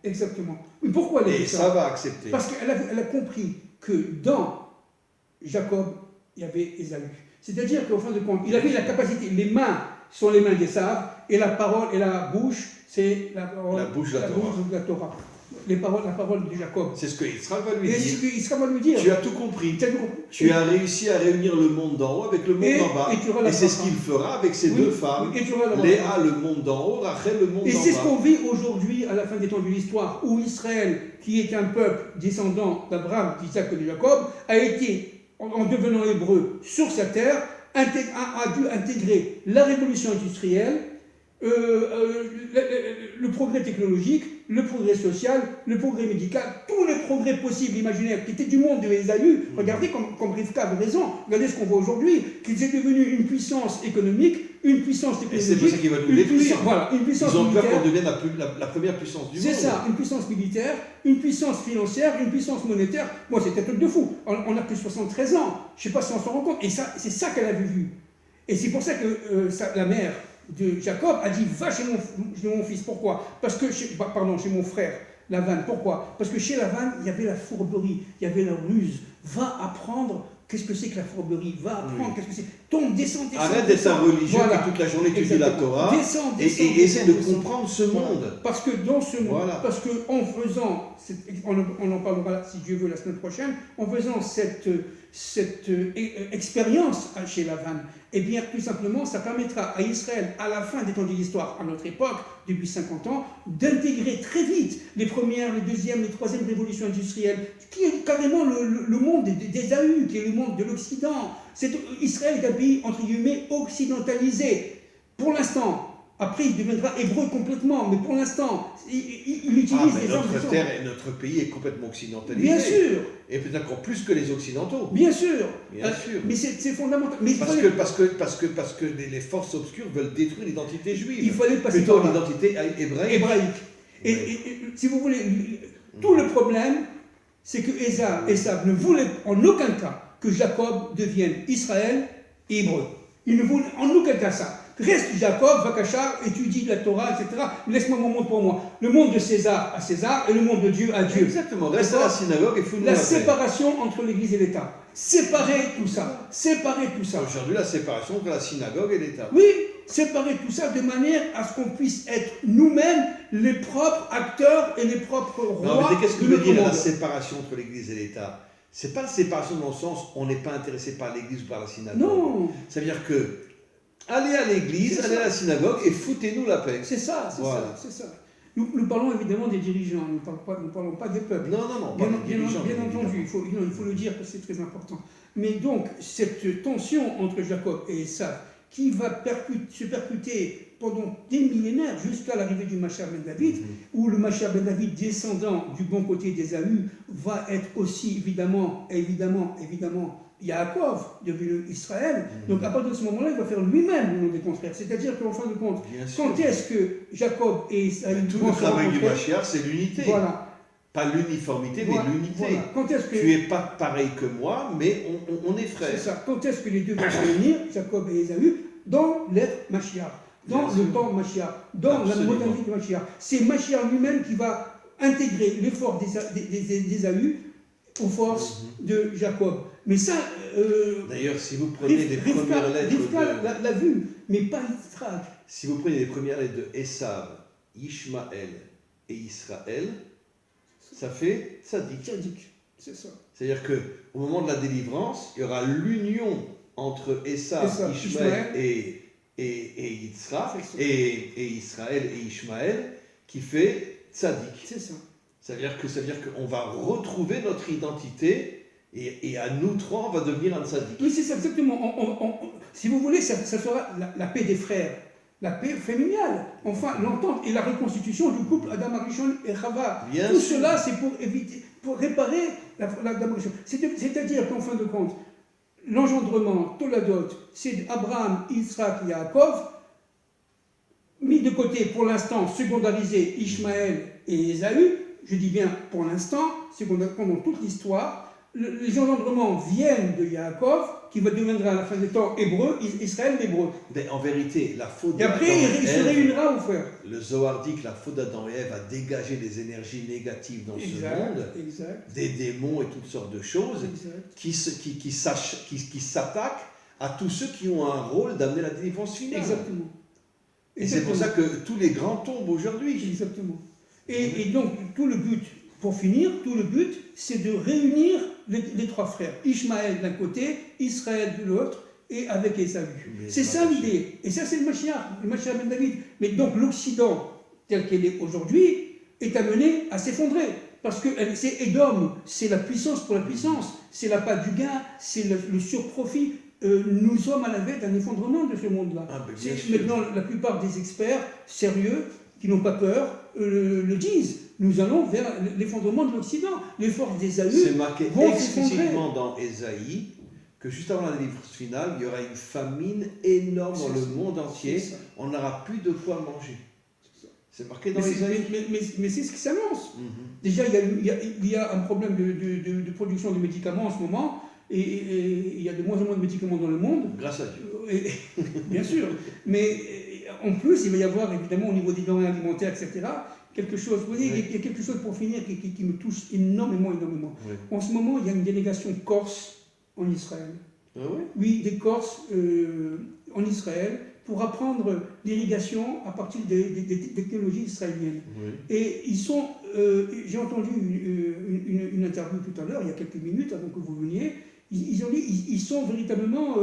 Exactement. Mais pourquoi elle a vu ça? Et ça va accepter. Parce qu'elle a compris que dans Jacob, il y avait Ésaü. C'est-à-dire qu'au fin de compte, il avait la capacité, les mains sont les mains d'Ésav, et la parole et la bouche, c'est la bouche de la Torah. La parole de Jacob. C'est ce que Israël va lui dire. Tu as tout compris. Tu as réussi à réunir le monde d'en haut avec le monde d'en bas. Et c'est ce qu'il fera avec ces deux femmes. Léa, le monde d'en haut, Rachel, le monde d'en bas. Et c'est ce qu'on vit aujourd'hui à la fin des temps de l'histoire, où Israël, qui est un peuple descendant d'Abraham, d'Isaac et de Jacob, a été, en devenant hébreu sur sa terre, a dû intégrer la révolution industrielle, le progrès technologique, le progrès social, le progrès médical, tous les progrès possibles, imaginaires, qui étaient du monde de Ésaü. Regardez comme Rivka avait raison, regardez ce qu'on voit aujourd'hui, qu'ils est devenu une puissance économique, une puissance technologique. Et c'est pour ça qu'ils veulent nous détruire. Voilà, une puissance Ils ont peur militaire. qu'on devienne la première puissance du monde. C'est ça, une puissance militaire, une puissance financière, une puissance monétaire. Moi, c'était un truc de fou. On a que 73 ans. Je ne sais pas si on s'en rend compte. Et ça, c'est ça qu'elle avait vu. Et c'est pour ça que la mère de Jacob a dit va chez mon fils. Pourquoi? Parce que chez mon frère Lavan. Pourquoi? Parce que chez Lavan il y avait la fourberie, il y avait la ruse. Va apprendre qu'est-ce que c'est que la fourberie. Va apprendre qu'est-ce que c'est. Tombe, descend. Arrête d'être un religieux voilà. qui toute la journée étudie la Torah et essaie de comprendre ce monde. Parce que dans ce monde, Voilà. parce que en faisant, on en parlera si Dieu veut la semaine prochaine, en faisant cette expérience chez Lavan, eh bien, tout simplement, ça permettra à Israël, à la fin des temps de l'histoire, à notre époque, depuis 50 ans, d'intégrer très vite les premières, les deuxièmes, les troisièmes révolutions industrielles, qui est carrément le monde des Ésaü, qui est le monde de l'Occident. Israël est un pays, entre guillemets, occidentalisé. Pour l'instant. Après, il deviendra hébreu complètement, mais pour l'instant, il utilise les armes. Notre terre et notre pays est complètement occidentalisé. Bien sûr. Et peut-être encore plus que les occidentaux. Bien sûr. Bien sûr. Mais c'est fondamental. Mais parce que les forces obscures veulent détruire l'identité juive. Il fallait passer plutôt par là. l'identité hébraïque. Et si vous voulez, tout le problème, c'est que Ésav ne voulait en aucun cas que Jacob devienne Israël et hébreu. Il ne voulait en aucun cas ça. Reste Jacob, Vakachar, étudie la Torah, etc. Laisse-moi mon monde pour moi. Le monde de César à César et le monde de Dieu à Dieu. Exactement. Reste à la synagogue et fous-nous la la paix. séparation entre l'Église et l'État. Séparer tout ça. Séparer tout ça. Aujourd'hui, la séparation entre la synagogue et l'État. Oui, séparer tout ça de manière à ce qu'on puisse être nous-mêmes les propres acteurs et les propres rois. Non, mais qu'est-ce que de veut notre dire la monde. séparation entre l'Église et l'État? C'est pas la séparation dans le sens on n'est pas intéressé par l'Église ou par la synagogue. Non. Ça veut dire que allez à l'église, allez à la synagogue et foutez-nous la paix. C'est ça, c'est Voilà. ça, c'est ça. Nous parlons évidemment des dirigeants, nous ne parlons pas des peuples. Non, pas des dirigeants. Bien entendu, il faut le dire parce que c'est très important. Mais donc, cette tension entre Jacob et Esav, qui va se percuter pendant des millénaires jusqu'à l'arrivée du Mashiach ben David, où le Mashiach ben David, descendant du bon côté d'Ésaü, va être aussi évidemment, Yaakov, devenu Israël. Donc à partir de ce moment-là, il va faire lui-même le nom des contraires. C'est-à-dire qu'en fin de compte, quand est-ce que Jacob et Esaü tout le travail du Mashiach, c'est l'unité. Voilà. Pas l'uniformité, mais l'unité. Voilà. Quand est-ce que... Tu n'es pas pareil que moi, mais on est frères. C'est ça. Quand est-ce que les deux vont se réunir, Jacob et Esaü, dans l'être Mashiach, dans le temps Mashiach, dans la modernité de Mashiach. C'est Mashiach lui-même qui va intégrer l'effort d'Esaü aux forces de Jacob. Mais ça... D'ailleurs, si vous prenez les premières lettres Rivka l'a vu, mais pas Yitzhak. Si vous prenez les premières lettres de Esav, Ishmaël et Israël, ça fait Tzadik. C'est ça. C'est-à-dire qu'au moment de la délivrance, il y aura l'union entre Esav, Ishmaël et Yitzhak, et Israël et Ishmaël, qui fait Tzadik. C'est ça. Ça veut dire qu'on va retrouver notre identité et à nous trois, on va devenir un Tzadik. Oui, c'est ça, exactement. Si vous voulez, ça sera la paix des frères, la paix familiale, enfin l'entente et la reconstitution du couple Adam Arishon et Chava. Tout cela, c'est pour réparer l'Adam Arishon. C'est-à-dire qu'en fin de compte, l'engendrement, Toladot, c'est Abraham, Yitzhak, Yaakov, mis de côté pour l'instant, secondarisé Ishmaël et Ésaü. Je dis bien pour l'instant, pendant toute l'histoire, les engendrements viennent de Yaakov, qui va devenir à la fin des temps hébreu, Israël l'hébreu. Mais en vérité, la faute d'Adam et Ève... Et après, il se réunira aux frères. Le Zohar dit que la faute d'Adam et Ève a dégagé des énergies négatives dans ce monde, des démons et toutes sortes de choses, qui s'attaquent à tous ceux qui ont un rôle d'amener la délivrance finale. Exactement. Et c'est pour ça que tous les grands tombent aujourd'hui. Exactement. Et donc, tout le but, pour finir, c'est de réunir les trois frères. Ishmaël d'un côté, Israël de l'autre, et avec Ésaü. C'est ça l'idée. Et ça, c'est le Mashiach ben David. Mais donc, l'Occident, tel qu'il est aujourd'hui, est amené à s'effondrer. Parce que c'est Édom, c'est la puissance pour la puissance. C'est la part du gain, c'est le surprofit. nous sommes à la veille d'un effondrement de ce monde-là. Ah, ben, bien sûr. Maintenant, la plupart des experts sérieux, qui n'ont pas peur, le disent. Nous allons vers l'effondrement de l'Occident. Les forces des AE C'est marqué vont explicitement dans Ésaïe que juste avant la délivrance finale, il y aura une famine énorme dans le monde entier. On n'aura plus de quoi manger. C'est marqué dans Ésaïe. Mais c'est ce qui s'annonce. Mm-hmm. Déjà, il y a un problème de production de médicaments en ce moment, et il y a de moins en moins de médicaments dans le monde. Grâce à Dieu. Bien sûr. Mais en plus, il va y avoir évidemment au niveau des denrées alimentaires, etc., quelque chose, vous voyez, il y a quelque chose pour finir qui me touche énormément. Oui. En ce moment, il y a une délégation corse en Israël. Ah oui? Oui, des Corses en Israël pour apprendre l'irrigation à partir des technologies israéliennes. Oui. Et ils sont, j'ai entendu une interview tout à l'heure, il y a quelques minutes avant que vous veniez, ils ont dit ils sont véritablement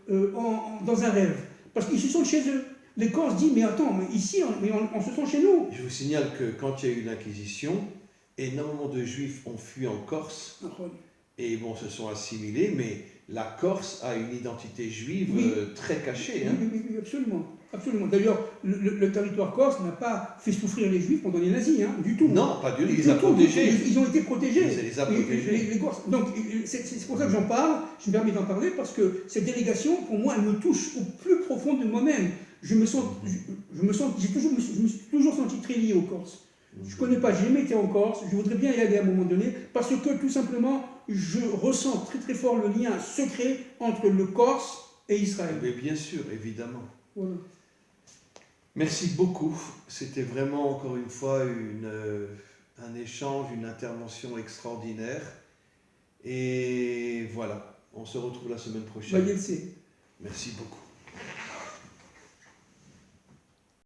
dans un rêve, parce qu'ils se sont chez eux. Les Corses disent, mais attends, mais ici, on se sent chez nous. Je vous signale que quand il y a eu l'Inquisition, énormément de Juifs ont fui en Corse et bon, se sont assimilés, mais la Corse a une identité juive très cachée. Hein. Oui, absolument. Absolument. D'ailleurs, le territoire corse n'a pas fait souffrir les Juifs pendant les nazis, hein, du tout. Non, pas du tout. Ils les ont protégés. Ils ont été protégés. Ils les ont protégés. Les Corses. Donc, c'est pour ça que j'en parle. Je me permets d'en parler parce que cette délégation, pour moi, elle me touche au plus profond de moi-même. Je me suis toujours senti très lié aux Corses. Je ne connais pas, j'ai jamais été en Corse. Je voudrais bien y aller à un moment donné parce que tout simplement, je ressens très très fort le lien secret entre le Corse et Israël. Mais bien sûr, évidemment. Voilà. Merci beaucoup. C'était vraiment, encore une fois, un échange, une intervention extraordinaire. Et voilà, on se retrouve la semaine prochaine. Bah, Merci beaucoup.